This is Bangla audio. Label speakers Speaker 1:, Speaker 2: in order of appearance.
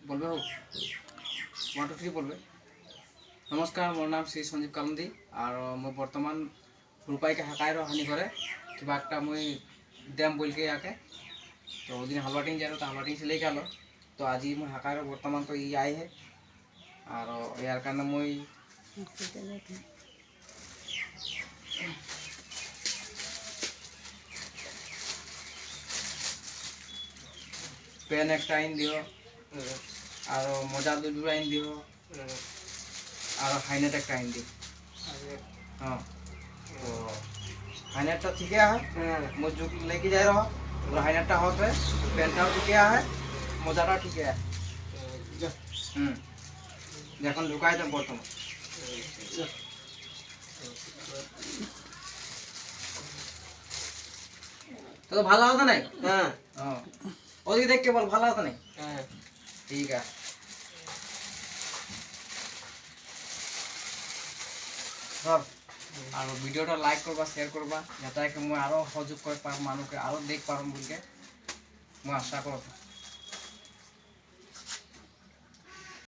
Speaker 1: বলবে হোক 1 2 3 বলবে। নমস্কাৰ, মোৰ নাম শ্ৰী সঞ্জীৱ কালন্দি আৰু মই বৰ্তমান রূপাইকে হাকাই হানি করে কিবা একটা মই দেম বলকে ইয়াকে তো ওদিন হালওয়াটিং যাই তো হালওয়াটিং से लेके आलो तो आज मैं हाकार बर्तमान तो ये आई है और यार कारण मैं पेन एक आइन दियो और मजा दुबी आइन दियो और हाइनेट एक आइन दियो। हाँ तो हाइनेट ठीक है मैं जो लेके जा रहा हूँ हाइनेटा होते पेनटाও ठीक है मोजाटाও ठीक है। এখন ঢুকাই দেব বর্তমান তো ভালো হতো না। হ্যাঁ ওদিকে দেখ কে বল ভালো হতো না। হ্যাঁ ঠিক আছে ধর আর ভিডিওটা লাইক করবা শেয়ার করবা যাতে মই আরো সহযোগ করে পার মানুষকে আরো দেখ পারম বলকে মই আশা করব।